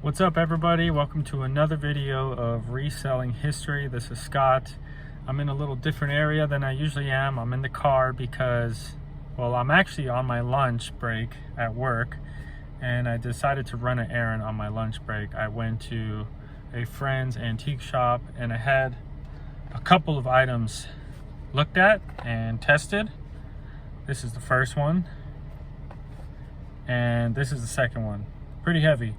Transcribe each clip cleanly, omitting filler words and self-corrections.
What's up, everybody? Welcome to another video of reselling history. This is Scott. I'm in a little different area than I usually am. I'm in the car because, well, I'm actually on my lunch break at work, and I decided to run an errand on my lunch break. I went to a friend's antique shop and I had a couple of items looked at and tested. This is the first one, and this is the second one. Pretty heavy.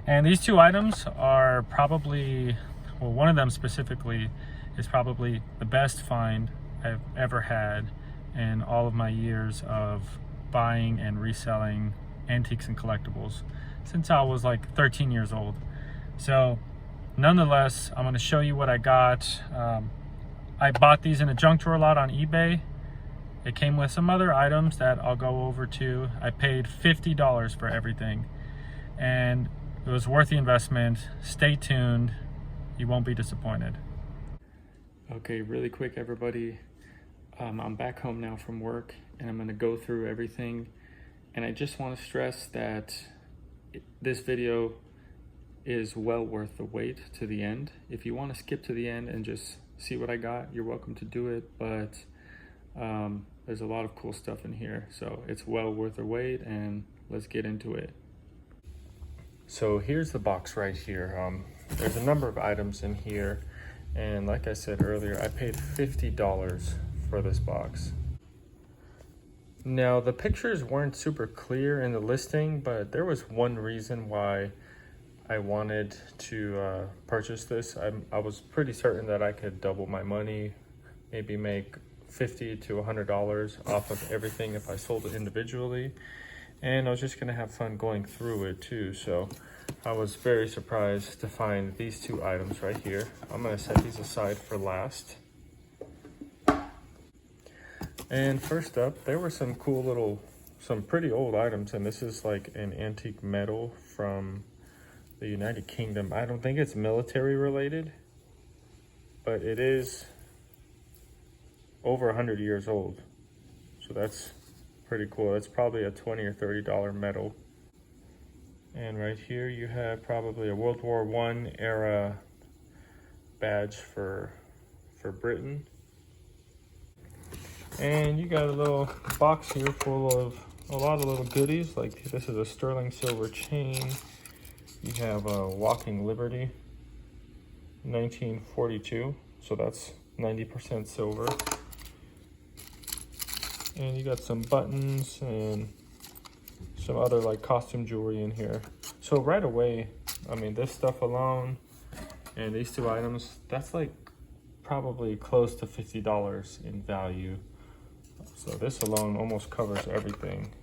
And these two items are probably, well, one of them specifically is probably the best find I've ever had in all of my years of buying and reselling antiques and collectibles since I was like 13 years old. So nonetheless, I'm going to show you what I got. I bought these in a junk drawer lot on eBay. It came with some other items that I'll go over to. I paid $50 for everything, and it was worth the investment. Stay tuned. You won't be disappointed. Okay, really quick, everybody. I'm back home now from work, and I'm going to go through everything. And I just want to stress that this video is well worth the wait to the end. If you want to skip to the end and just see what I got, you're welcome to do it. But there's a lot of cool stuff in here, so it's well worth the wait, and let's get into it. So here's the box right here. There's a number of items in here, and like I said earlier, I paid $50 for this box. Now, the pictures weren't super clear in the listing, but there was one reason why I wanted to purchase this. I was pretty certain that I could double my money, maybe make $50 to $100 off of everything if I sold it individually. And I was just gonna have fun going through it too. So I was very surprised to find these two items right here. I'm gonna set these aside for last. And first up, there were some cool little, some pretty old items. And this is like an antique medal from the United Kingdom. I don't think it's military related, but it is over 100 years old. So that's pretty cool. It's probably a $20 or $30 medal. And right here you have probably a World War I era badge for Britain. And you got a little box here full of a lot of little goodies. Like this is a sterling silver chain. You have a Walking Liberty, 1942. So that's 90% silver. And you got some buttons and some other like costume jewelry in here. So right away, I mean, this stuff alone and these two items, that's like probably close to $50 in value. So this alone almost covers everything.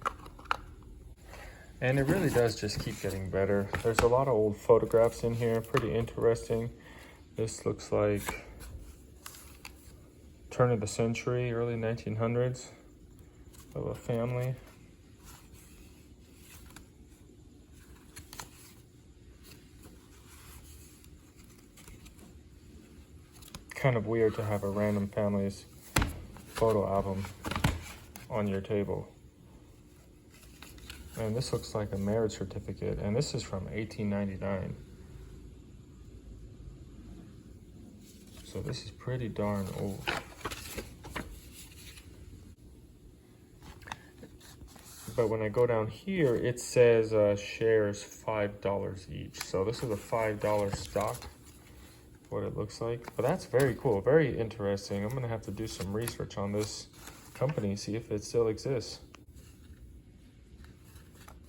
And it really does just keep getting better. There's a lot of old photographs in here, pretty interesting. This looks like turn of the century, early 1900s. Of a family. Kind of weird to have a random family's photo album on your table. And this looks like a marriage certificate, and this is from 1899. So this is pretty darn old. But when I go down here, it says shares $5 each. So this is a $5 stock, what it looks like. But that's very cool, very interesting. I'm gonna have to do some research on this company, see if it still exists.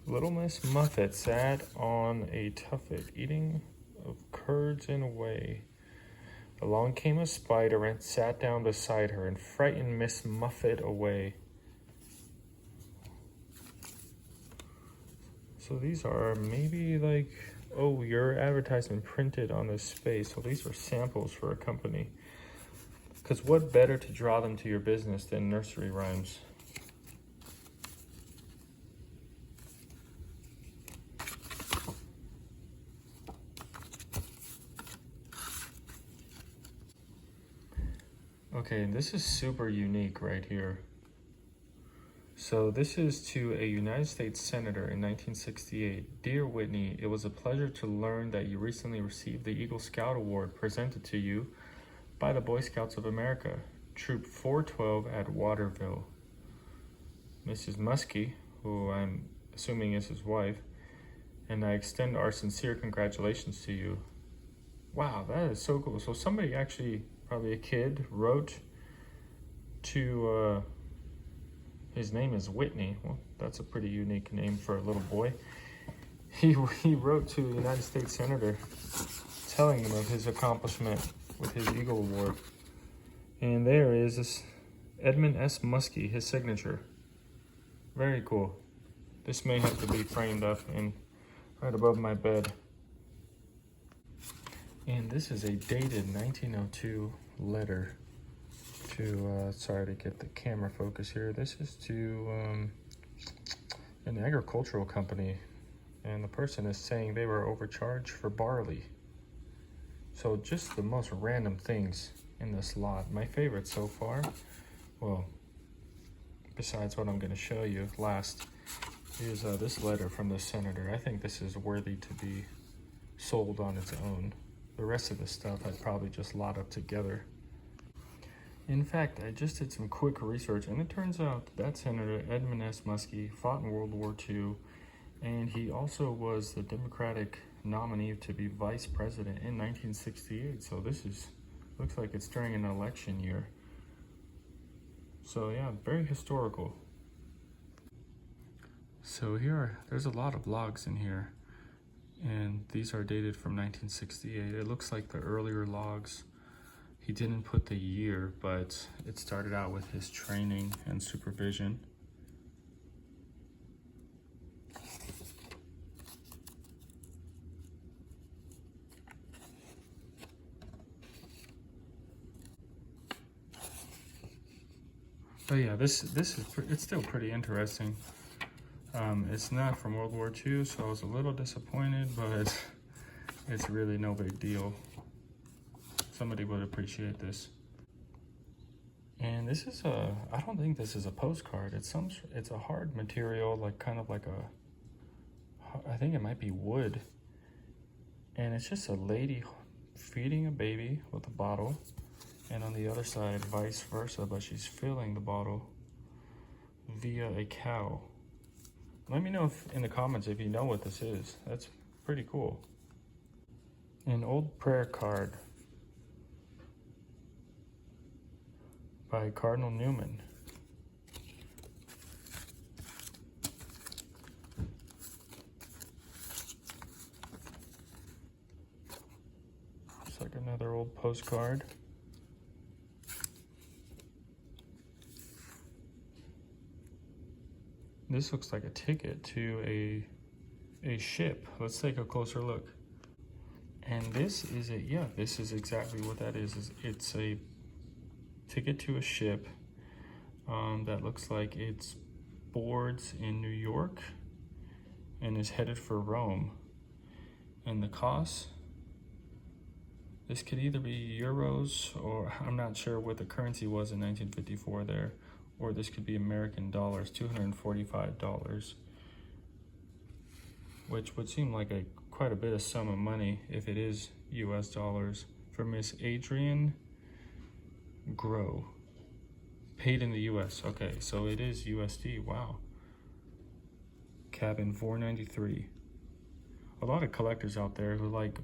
Little Miss Muffet sat on a tuffet, eating of curds in a way. Along came a spider and sat down beside her and frightened Miss Muffet away. So these are maybe like, oh, your advertisement printed on this space. So these are samples for a company. Because what better to draw them to your business than nursery rhymes? Okay, this is super unique right here. So this is to a United States Senator in 1968. Dear Whitney, it was a pleasure to learn that you recently received the Eagle Scout Award presented to you by the Boy Scouts of America, Troop 412 at Waterville. Mrs. Muskie, who I'm assuming is his wife, and I extend our sincere congratulations to you. Wow, that is so cool. So somebody actually, probably a kid, wrote to, his name is Whitney. Well, that's a pretty unique name for a little boy. He wrote to a United States Senator telling him of his accomplishment with his Eagle Award. And there is this Edmund S. Muskie, his signature. Very cool. This may have to be framed up and right above my bed. And this is a dated 1902 letter to, sorry to get the camera focus here. This is to an agricultural company. And the person is saying they were overcharged for barley. So just the most random things in this lot. My favorite so far, well, besides what I'm going to show you last, is this letter from the senator. I think this is worthy to be sold on its own. The rest of the stuff I'd probably just lot up together. In fact, I just did some quick research, and it turns out that Senator Edmund S. Muskie fought in World War II, and he also was the Democratic nominee to be vice president in 1968. So this looks like it's during an election year. So yeah, very historical. So there's a lot of logs in here, and these are dated from 1968. It looks like the earlier logs, he didn't put the year, but it started out with his training and supervision. But yeah, it's still pretty interesting. It's not from World War II, so I was a little disappointed, but it's really no big deal. Somebody would appreciate this. And this is I don't think this is a postcard. It's a hard material, like kind of like I think it might be wood. And it's just a lady feeding a baby with a bottle, and on the other side, vice versa, but she's filling the bottle via a cow. Let me know in the comments if you know what this is. That's pretty cool. An old prayer card by Cardinal Newman. Looks like another old postcard. This looks like a ticket to a ship. Let's take a closer look. And this is this is exactly what that is. It's a ticket to a ship that looks like it's boards in New York and is headed for Rome. And the cost, this could either be euros, or I'm not sure what the currency was in 1954 there, or this could be American dollars, $245, which would seem like quite a bit of sum of money if it is US dollars, for Miss Adrienne Grow, paid in the US. Okay, so it is USD. Wow. Cabin 493. A lot of collectors out there who like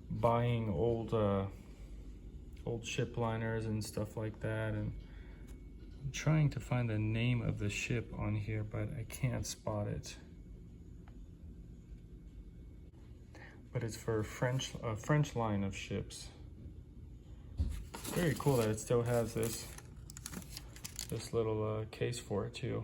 buying old ship liners and stuff like that, and I'm trying to find the name of the ship on here, but I can't spot it. But it's for a French line of ships. Very cool that it still has this little case for it too.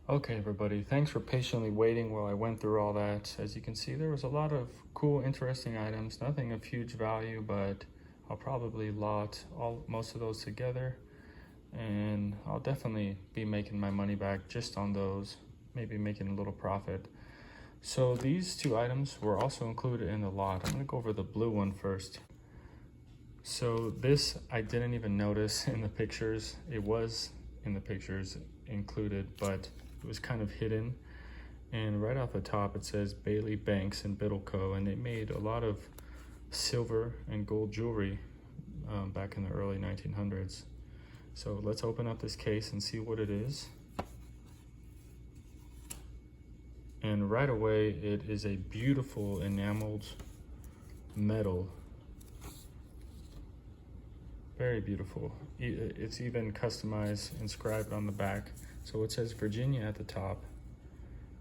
Okay, everybody, thanks for patiently waiting while I went through all that. As you can see, there was a lot of cool, interesting items. Nothing of huge value, but I'll probably lot most of those together, and I'll definitely be making my money back just on those, maybe making a little profit. So these two items were also included in the lot. I'm gonna go over the blue one first. So this, I didn't even notice in the pictures. It was in the pictures included, but it was kind of hidden. And right off the top, it says Bailey Banks and Biddle Co. And they made a lot of silver and gold jewelry back in the early 1900s. So let's open up this case and see what it is. And right away, it is a beautiful enameled metal. Very beautiful. It's even customized, inscribed on the back. So it says Virginia at the top.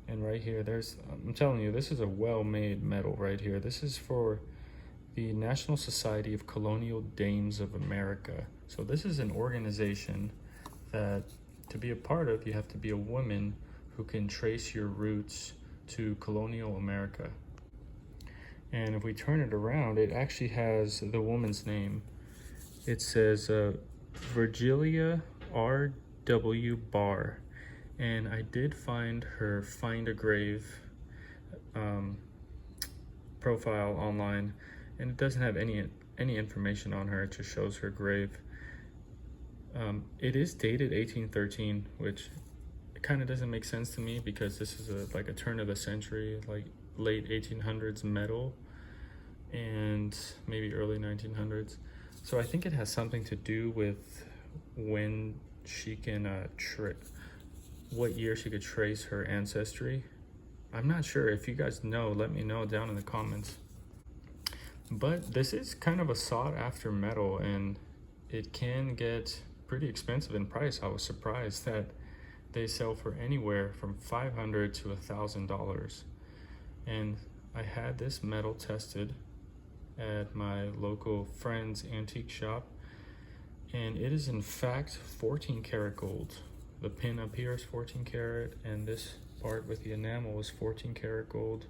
And right here, I'm telling you, this is a well-made medal right here. This is for the National Society of Colonial Dames of America. So this is an organization that, to be a part of, you have to be a woman who can trace your roots to colonial America. And if we turn it around, it actually has the woman's name. It says Virgilia R.W. Barr. And I did find her Find a Grave profile online, and it doesn't have any information on her. It just shows her grave. It is dated 1813, which kind of doesn't make sense to me because this is like a turn of the century, like late 1800s metal and maybe early 1900s. So I think it has something to do with when she can what year she could trace her ancestry. I'm not sure. If you guys know, let me know down in the comments. But this is kind of a sought after metal, and it can get pretty expensive in price. I was surprised that they sell for anywhere from $500 to $1,000. And I had this metal tested at my local friend's antique shop, and it is in fact 14 karat gold. The pin up here is 14 karat, and this part with the enamel is 14 karat gold.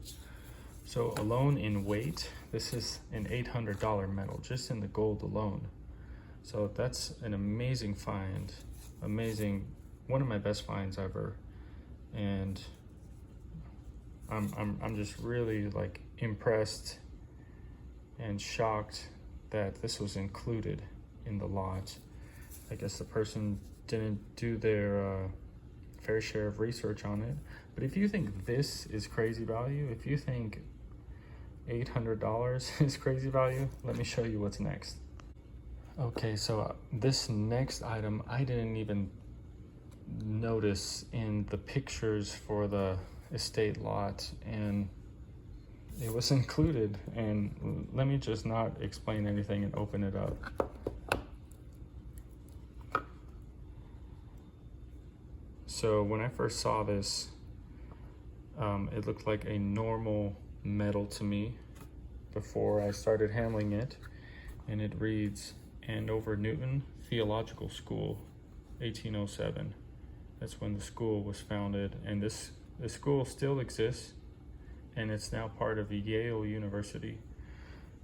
So alone in weight, this is an $800 metal, just in the gold alone. So that's an amazing find, one of my best finds ever. And I'm just really like impressed and shocked that this was included in the lot. I guess the person didn't do their fair share of research on it. But if you think this is crazy value, if you think $800 is crazy value, let me show you what's next. Okay, so this next item I didn't even notice in the pictures for the estate lot, and it was included. And let me just not explain anything and open it up. So when I first saw this, it looked like a normal medal to me before I started handling it, and it reads Andover Newton Theological School, 1807. That's when the school was founded, and the school still exists, and it's now part of Yale University.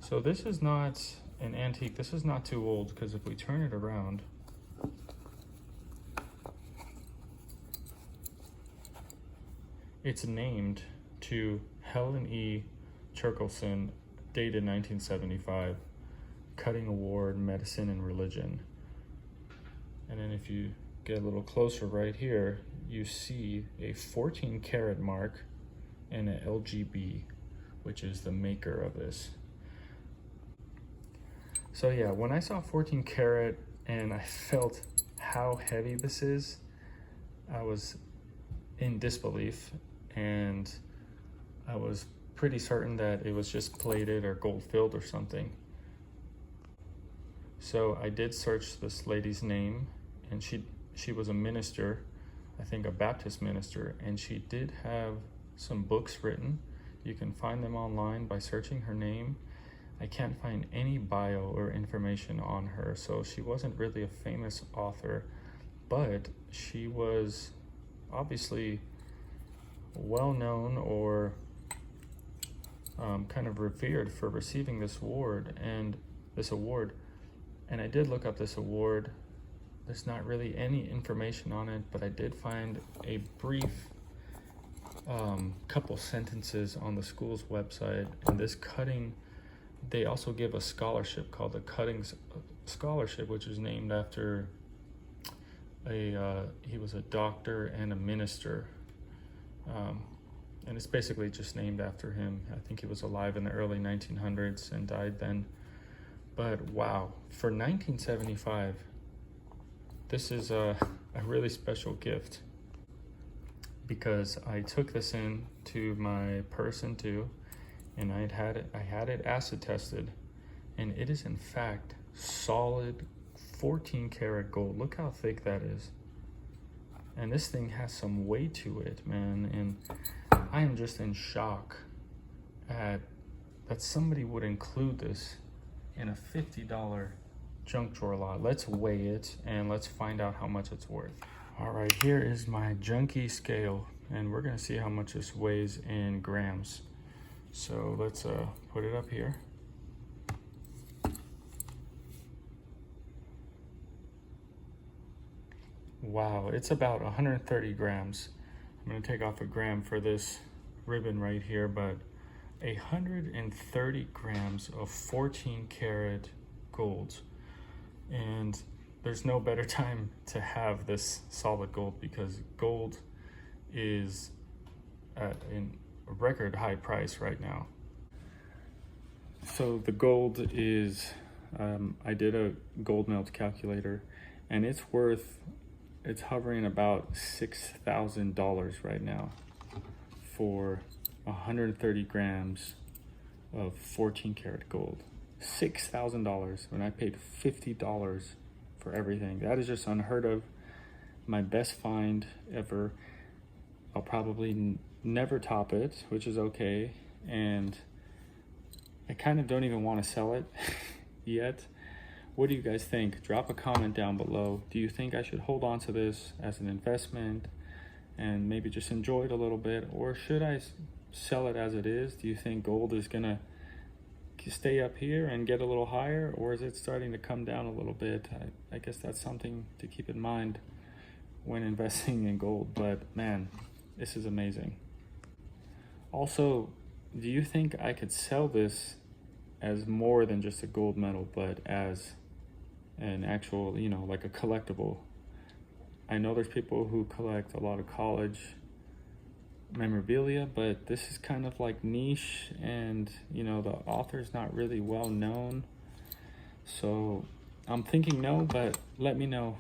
So this is not an antique. This is not too old, because if we turn it around, it's named to Helen E. Cherkelson, dated 1975, Cutting Award, Medicine and Religion. And then if you get a little closer right here, you see a 14 karat mark and an LGB, which is the maker of this. So yeah, when I saw 14 karat and I felt how heavy this is, I was in disbelief, and I was pretty certain that it was just plated or gold filled or something. So I did search this lady's name, and she was a minister, I think a Baptist minister, and she did have some books written. You can find them online by searching her name. I can't find any bio or information on her, so she wasn't really a famous author, but she was obviously well known or kind of revered for receiving this award. And I did look up this award. There's not really any information on it, but I did find a brief couple sentences on the school's website. And they also give a scholarship called the Cuttings Scholarship, which is named after he was a doctor and a minister. And it's basically just named after him. I think he was alive in the early 1900s and died then. But wow, for 1975, this is a really special gift, because I took this in to my person too, and I had it acid tested, and it is in fact solid 14 karat gold. Look how thick that is. And this thing has some weight to it, man. And I am just in shock at that somebody would include this in a $50 junk drawer lot. Let's weigh it and let's find out how much it's worth. All right, here is my junkie scale, and we're gonna see how much this weighs in grams. So let's put it up here. Wow, it's about 130 grams. I'm gonna take off a gram for this ribbon right here, but 130 grams of 14 karat gold. And there's no better time to have this solid gold, because gold is at a record high price right now. So the gold is, I did a gold melt calculator, and it's hovering about $6,000 right now for 130 grams of 14 karat gold. $6,000 when I paid $50 for everything. That is just unheard of. My best find ever. I'll probably never top it, which is okay. And I kind of don't even want to sell it yet. What do you guys think? Drop a comment down below. Do you think I should hold on to this as an investment and maybe just enjoy it a little bit, or should I sell it as it is? Do you think gold is gonna stay up here and get a little higher, or is it starting to come down a little bit? I guess that's something to keep in mind when investing in gold. But man, this is amazing. Also, do you think I could sell this as more than just a gold medal, but as an actual, you know, like a collectible? I know there's people who collect a lot of college memorabilia, but this is kind of like niche, and you know, the author's not really well known. So I'm thinking no, but let me know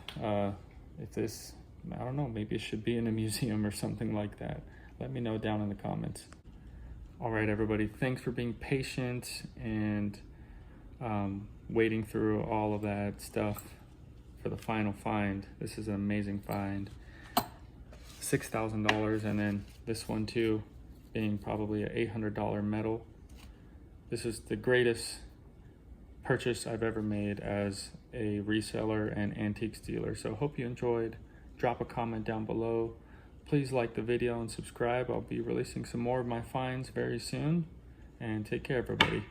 if this, I don't know, maybe it should be in a museum or something like that. Let me know down in the comments. All right, everybody, thanks for being patient and waiting through all of that stuff for the final find. This is an amazing find. $6,000, and then this one too, being probably an $800 medal. This is the greatest purchase I've ever made as a reseller and antiques dealer. So hope you enjoyed. Drop a comment down below. Please like the video and subscribe. I'll be releasing some more of my finds very soon. And take care, everybody.